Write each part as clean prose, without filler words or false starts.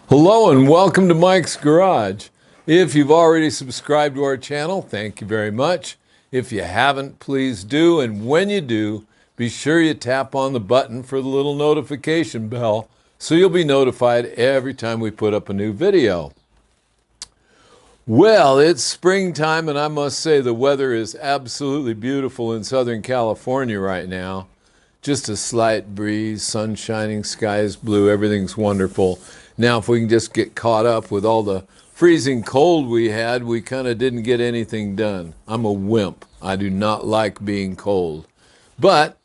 Hello and welcome to Mike's Garage. If you've already subscribed to our channel, thank you very much. If you haven't, please do. And when you do, be sure you tap on the button for the little notification bell so you'll be notified every time we put up a new video. Well, it's springtime and I must say the weather is absolutely beautiful in Southern California right now. Just a slight breeze, sun shining, sky is blue, everything's wonderful. Now, if we can just get caught up with all the freezing cold we had, we kind of didn't get anything done. I'm a wimp. I do not like being cold. But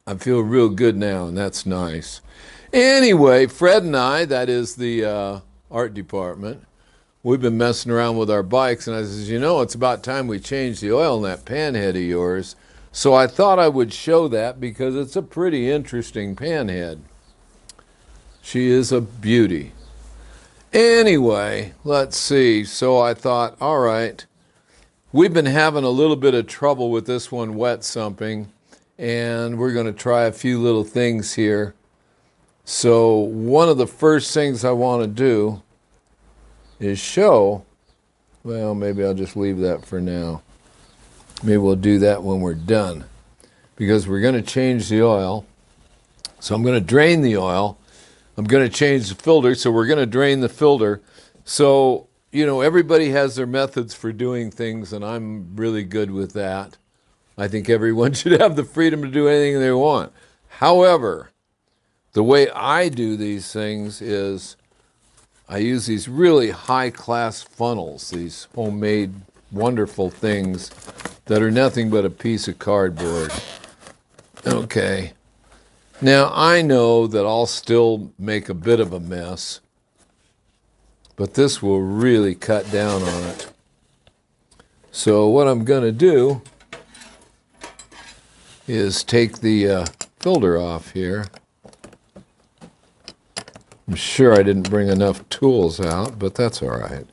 I feel real good now, and that's nice. Anyway, Fred and I, that is the art department, we've been messing around with our bikes, and I says, you know, it's about time we change the oil in that Panhead of yours. So I thought I would show that because it's a pretty interesting Panhead. She is a beauty. Anyway, let's see. So I thought, all right, we've been having a little bit of trouble with this one wet sumping, and we're going to try a few little things here. So one of the first things I want to do is show, well, maybe I'll just leave that for now. Maybe we'll do that when we're done, because we're going to change the oil. So I'm going to drain the oil. I'm going to change the filter, so we're going to drain the filter. So, you know, everybody has their methods for doing things, and I'm really good with that. I think everyone should have the freedom to do anything they want. However, the way I do these things is I use these really high-class funnels, these homemade wonderful things that are nothing but a piece of cardboard. Okay. Now, I know that I'll still make a bit of a mess, but this will really cut down on it. So what I'm going to do is take the filter off here. I'm sure I didn't bring enough tools out, but that's all right.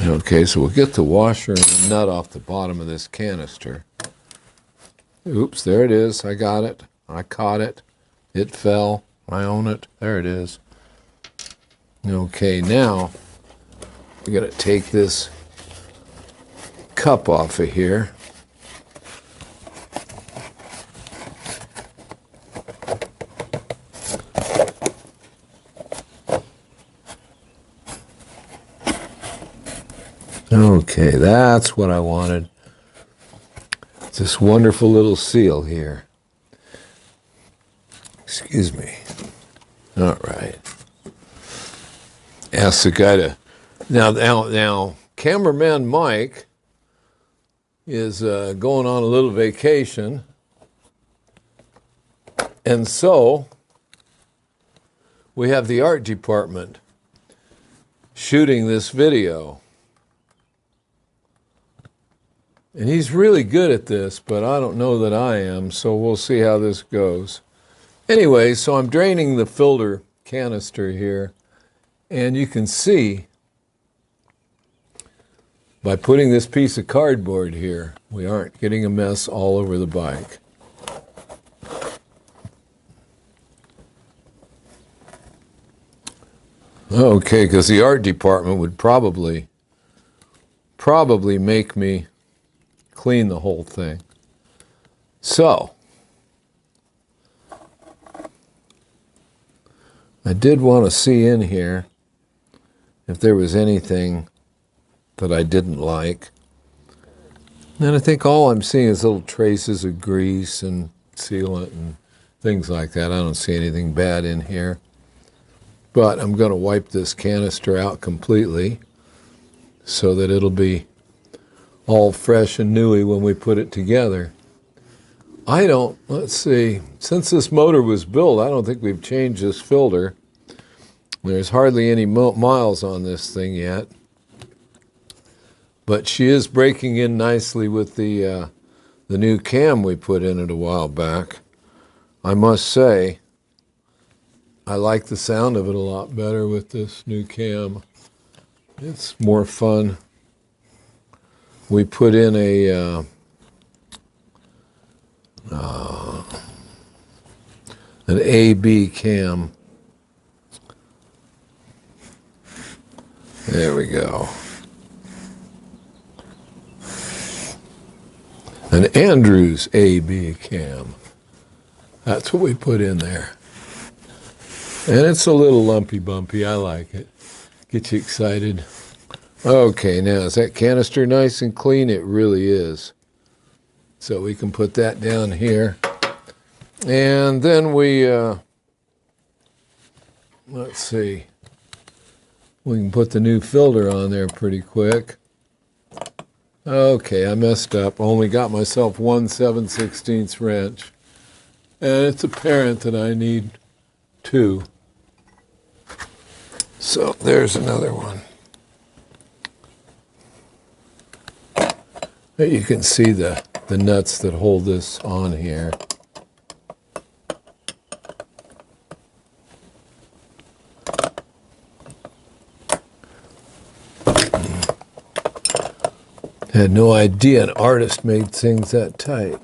Okay, so we'll get the washer and the nut off the bottom of this canister. Oops, there it is. I got it. I caught it. It fell. I own it. There it is. Okay, now we got to take this cup off of here. Okay, that's what I wanted. It's this wonderful little seal here. Excuse me. All right. Ask the guy to... Now, cameraman Mike is going on a little vacation. And so, we have the art department shooting this video. And he's really good at this, but I don't know that I am, so we'll see how this goes. Anyway, so I'm draining the filter canister here, and you can see by putting this piece of cardboard here, we aren't getting a mess all over the bike. Okay, because the art department would probably make me clean the whole thing. So, I did want to see in here if there was anything that I didn't like. And I think all I'm seeing is little traces of grease and sealant and things like that. I don't see anything bad in here. But I'm going to wipe this canister out completely so that it'll be all fresh and newy when we put it together. Let's see, since this motor was built, I don't think we've changed this filter. There's hardly any miles on this thing yet. But she is breaking in nicely with the new cam we put in it a while back. I must say, I like the sound of it a lot better with this new cam. It's more fun. We put in a an A-B cam. There we go. An Andrews A-B cam. That's what we put in there. And it's a little lumpy bumpy. I like it. Get you excited. Okay, now is that canister nice and clean? It really is. So we can put that down here. And then we, let's see, we can put the new filter on there pretty quick. Okay, I messed up. Only got myself 1 7/16 wrench. And it's apparent that I need 2. So there's another one. You can see the nuts that hold this on here. Had no idea an artist made things that tight.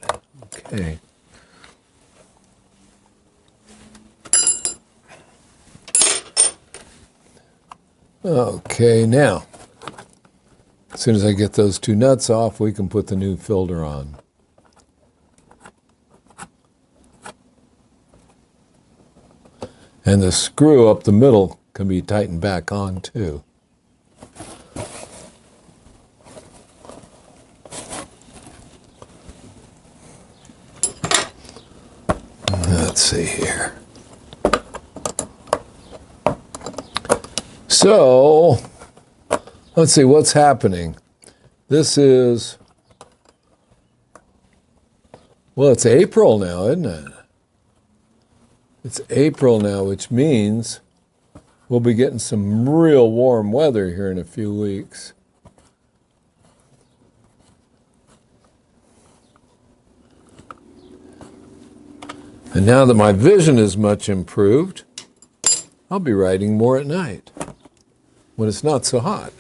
Okay. Okay, now, as soon as I get those 2 nuts off, we can put the new filter on. And the screw up the middle can be tightened back on too. Let's see here. So, let's see what's happening. This is, well, it's April now, isn't it? It's April now, which means we'll be getting some real warm weather here in a few weeks. And now that my vision is much improved, I'll be writing more at night when it's not so hot.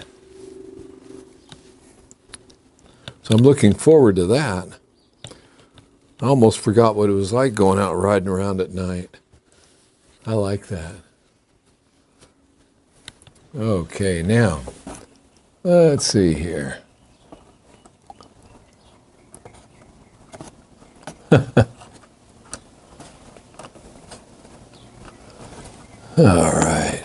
So I'm looking forward to that. I almost forgot what it was like going out riding around at night. I like that. Okay, now, let's see here. All right.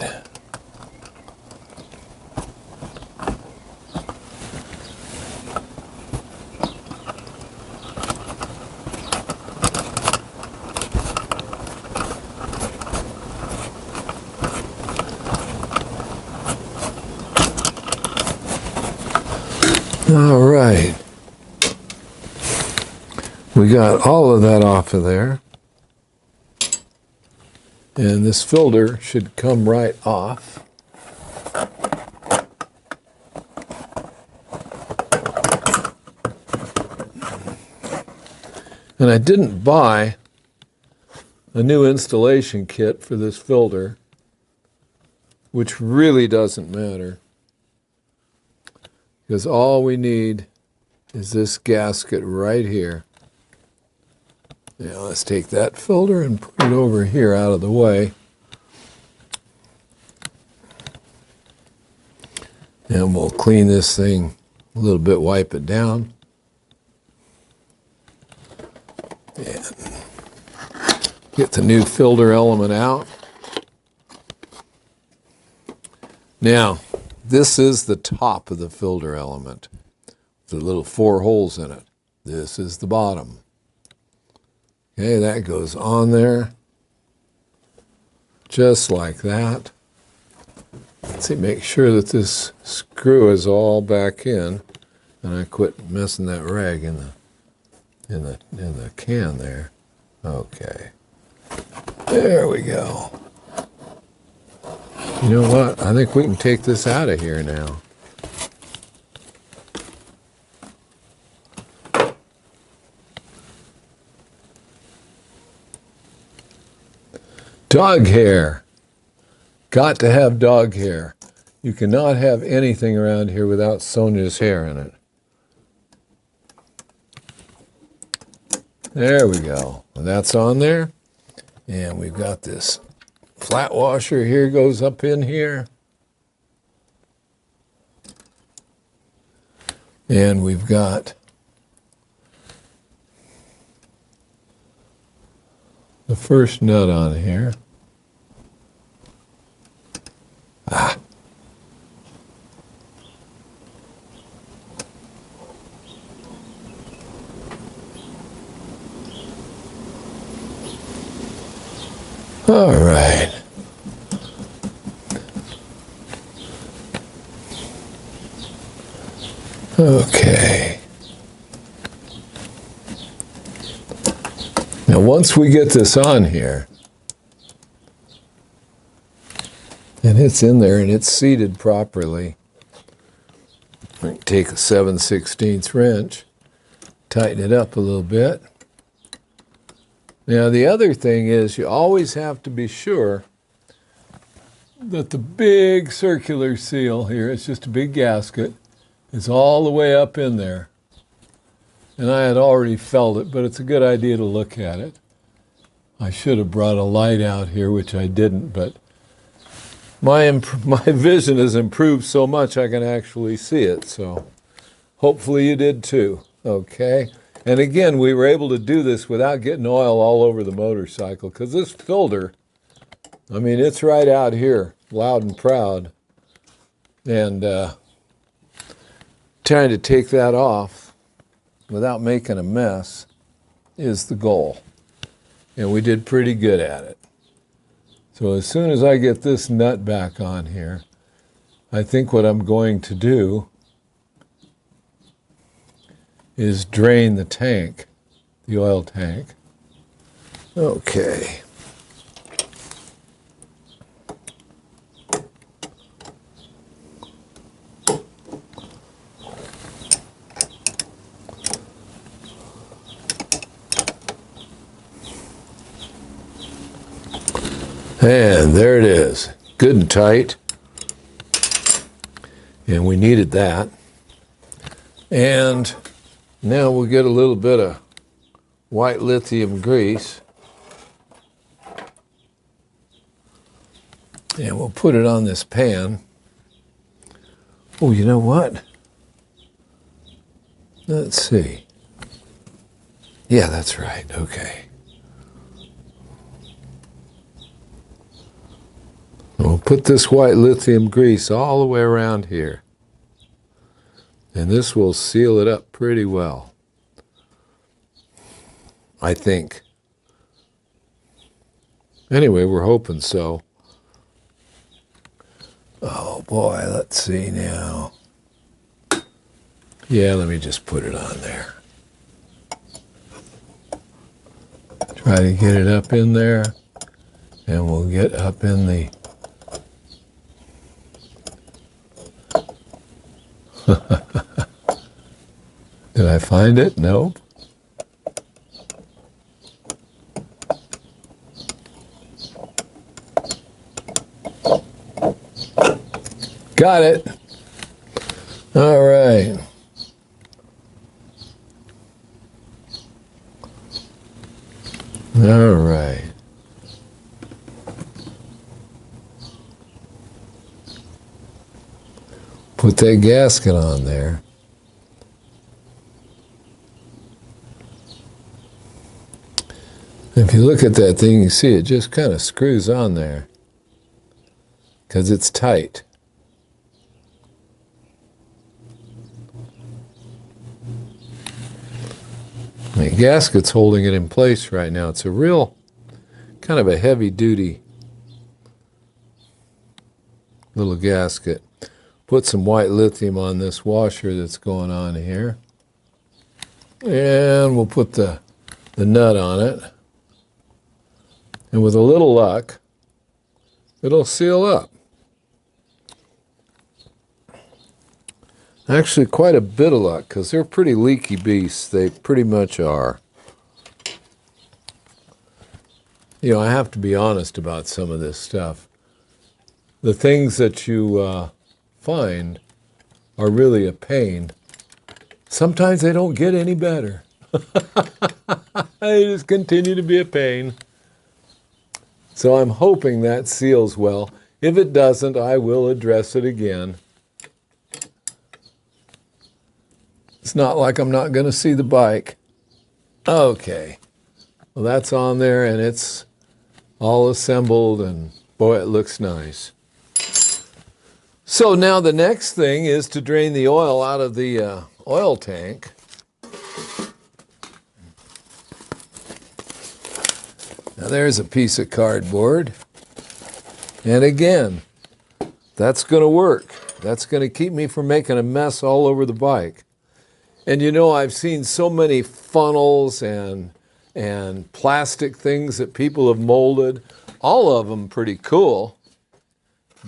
All right. We got all of that off of there. And this filter should come right off. And I didn't buy a new installation kit for this filter, which really doesn't matter, because all we need is this gasket right here. Now let's take that filter and put it over here out of the way. And we'll clean this thing a little bit, wipe it down. And get the new filter element out. Now, this is the top of the filter element. The little 4 holes in it. This is the bottom. Okay, that goes on there, just like that. Let's see, make sure that this screw is all back in, and I quit messing that rag in the can there. Okay, there we go. You know what? I think we can take this out of here now. Dog hair. Got to have dog hair. You cannot have anything around here without Sonia's hair in it. There we go. And that's on there. And we've got this flat washer here, goes up in here. And we've got the first nut on here. Ah. All right. Okay. Now, once we get this on here, and it's in there and it's seated properly, I can take a 7/16 wrench, tighten it up a little bit. Now, the other thing is you always have to be sure that the big circular seal here, it's just a big gasket, is all the way up in there. And I had already felt it, but it's a good idea to look at it. I should have brought a light out here, which I didn't, but my vision has improved so much I can actually see it. So hopefully you did too, okay? And again, we were able to do this without getting oil all over the motorcycle, because this filter, I mean, it's right out here, loud and proud. And trying to take that off without making a mess is the goal. And we did pretty good at it. So as soon as I get this nut back on here, I think what I'm going to do is drain the tank, the oil tank. Okay. And there it is, good and tight. And we needed that. And now we'll get a little bit of white lithium grease. And we'll put it on this pan. Oh, you know what? Let's see. Yeah, that's right, okay. We'll put this white lithium grease all the way around here. And this will seal it up pretty well, I think. Anyway, we're hoping so. Oh boy, let's see now. Yeah, let me just put it on there. Try to get it up in there, and we'll get up in the Did I find it? Nope. Got it. All right. All right. Put that gasket on there. If you look at that thing, you see it just kind of screws on there because it's tight. The gasket's holding it in place right now. It's a real kind of a heavy-duty little gasket. Put some white lithium on this washer that's going on here. And we'll put the nut on it. And with a little luck, it'll seal up. Actually, quite a bit of luck, because they're pretty leaky beasts. They pretty much are. You know, I have to be honest about some of this stuff. The things that you find are really a pain. Sometimes they don't get any better. They just continue to be a pain. So I'm hoping that seals well. If it doesn't, I will address it again. It's not like I'm not going to see the bike. Okay. Well, that's on there, and it's all assembled, and boy, it looks nice. So now the next thing is to drain the oil out of the oil tank. Now there's a piece of cardboard. And again, that's going to work. That's going to keep me from making a mess all over the bike. And you know, I've seen so many funnels and plastic things that people have molded. All of them pretty cool.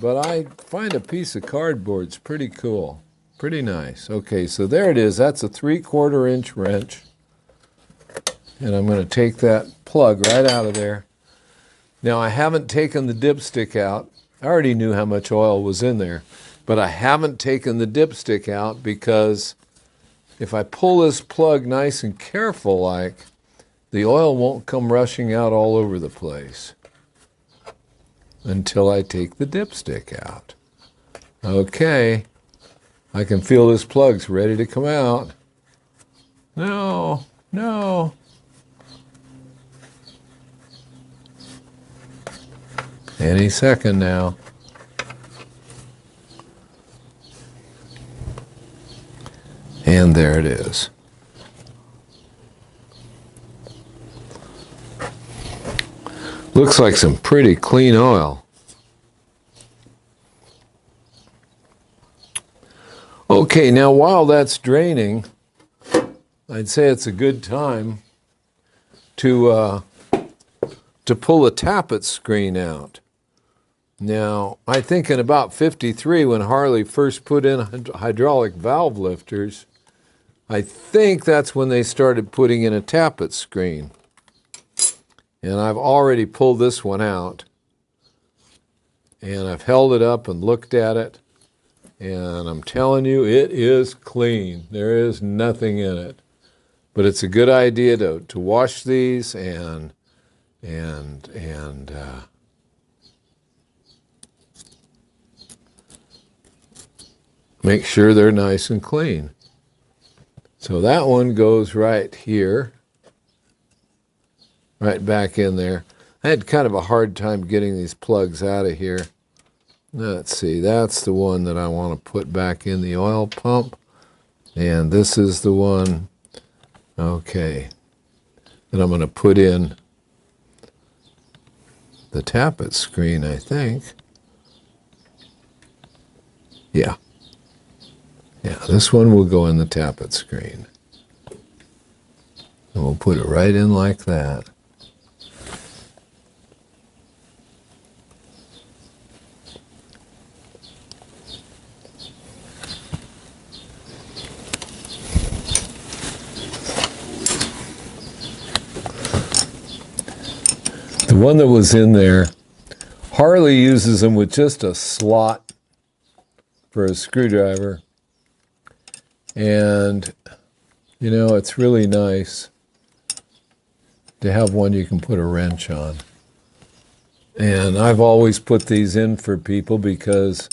But I find a piece of cardboard's pretty cool. Pretty nice. Okay, so there it is. That's a 3/4 inch wrench. And I'm going to take that plug right out of there. Now, I haven't taken the dipstick out. I already knew how much oil was in there. But I haven't taken the dipstick out because if I pull this plug nice and careful like, the oil won't come rushing out all over the place until I take the dipstick out. Okay, I can feel this plug's ready to come out. No, no. Any second now. And there it is. Looks like some pretty clean oil. Okay, now while that's draining, I'd say it's a good time to pull the Tappet screen out. Now, I think in about 53, when Harley first put in hydraulic valve lifters, I think that's when they started putting in a Tappet screen. And I've already pulled this one out. And I've held it up and looked at it. And I'm telling you, it is clean. There is nothing in it. But it's a good idea to wash these and make sure they're nice and clean. So that one goes right here, right back in there. I had kind of a hard time getting these plugs out of here. Let's see, that's the one that I want to put back in the oil pump. And this is the one, okay, that I'm going to put in the Tappet screen, I think. Yeah. Yeah, this one will go in the Tappet screen. And we'll put it right in like that. The one that was in there, Harley uses them with just a slot for a screwdriver. And, you know, it's really nice to have one you can put a wrench on. And I've always put these in for people because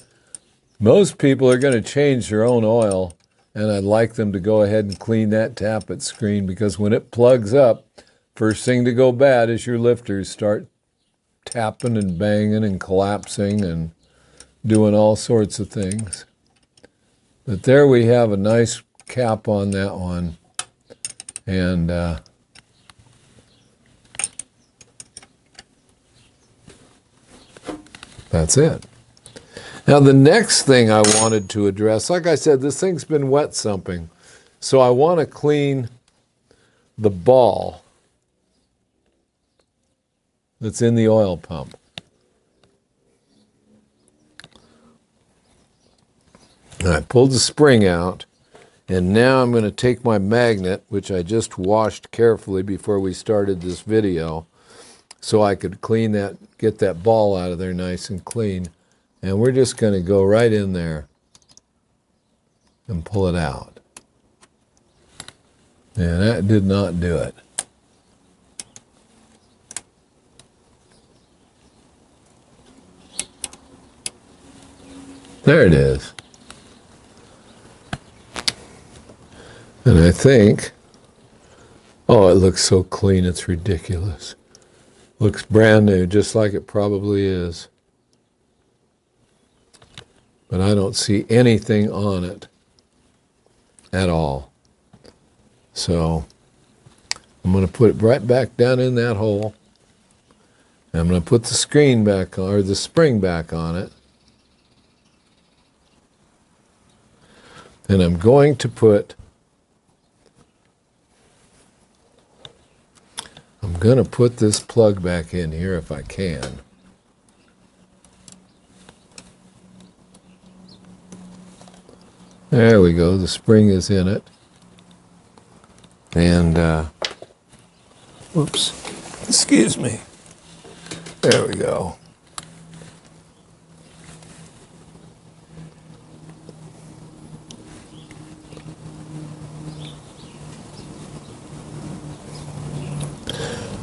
most people are going to change their own oil, and I'd like them to go ahead and clean that Tappet screen, because when it plugs up, first thing to go bad is your lifters start tapping and banging and collapsing and doing all sorts of things. But there we have a nice cap on that one. And that's it. Now the next thing I wanted to address, like I said, this thing's been wet sumping. So I want to clean the ball that's in the oil pump. And I pulled the spring out, and now I'm going to take my magnet, which I just washed carefully before we started this video, so I could clean that, get that ball out of there nice and clean. And we're just going to go right in there and pull it out. And that did not do it. There it is. And I think, oh, it looks so clean, it's ridiculous. Looks brand new, just like it probably is. But I don't see anything on it at all. So I'm going to put it right back down in that hole. I'm going to put the screen back on, or the spring back on it. And I'm going to put this plug back in here if I can. There we go, the spring is in it. And, whoops, excuse me. There we go.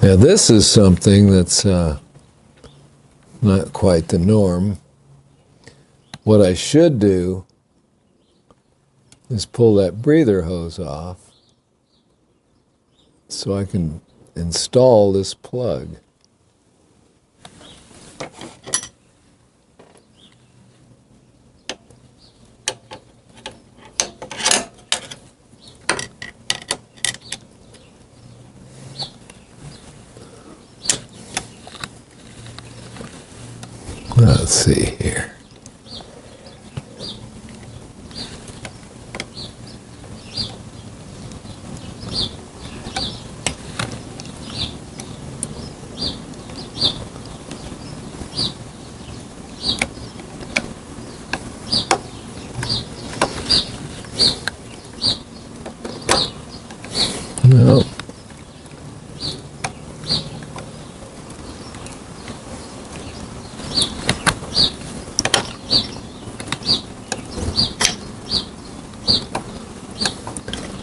Now this is something that's not quite the norm. What I should do is pull that breather hose off so I can install this plug. Let's see here. No.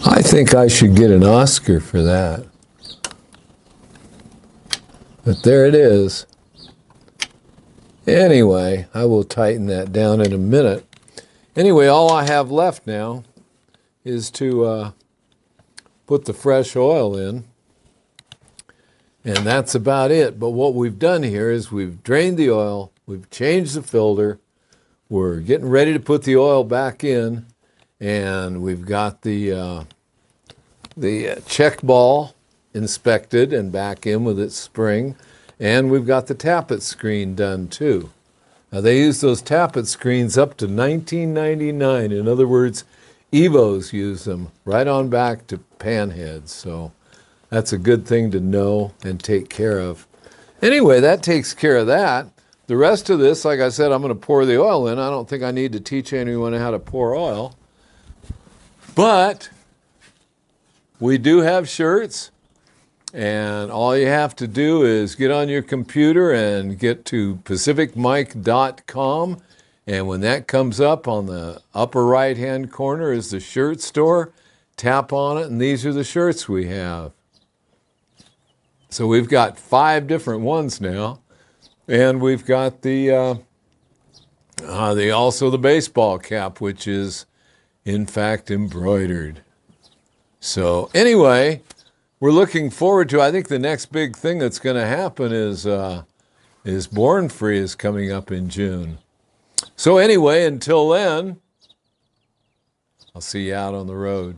I think I should get an Oscar for that. But there it is. Anyway, I will tighten that down in a minute. Anyway, all I have left now is to put the fresh oil in. And that's about it. But what we've done here is we've drained the oil, we've changed the filter, we're getting ready to put the oil back in, and we've got the check ball inspected and back in with its spring, and we've got the Tappet screen done too. Now they use those Tappet screens up to 1999. In other words, Evos use them right on back to Panhead. So that's a good thing to know and take care of. Anyway, that takes care of that. The rest of this, like I said, I'm going to pour the oil in. I don't think I need to teach anyone how to pour oil. But we do have shirts, and all you have to do is get on your computer and get to pacificmike.com, and when that comes up on the upper right-hand corner is the shirt store. Tap on it, and these are the shirts we have. So we've got 5 different ones now, and we've got also the baseball cap, which is in fact embroidered. So anyway, we're looking forward to, I think the next big thing that's going to happen is Born Free is coming up in June. So anyway, until then, I'll see you out on the road.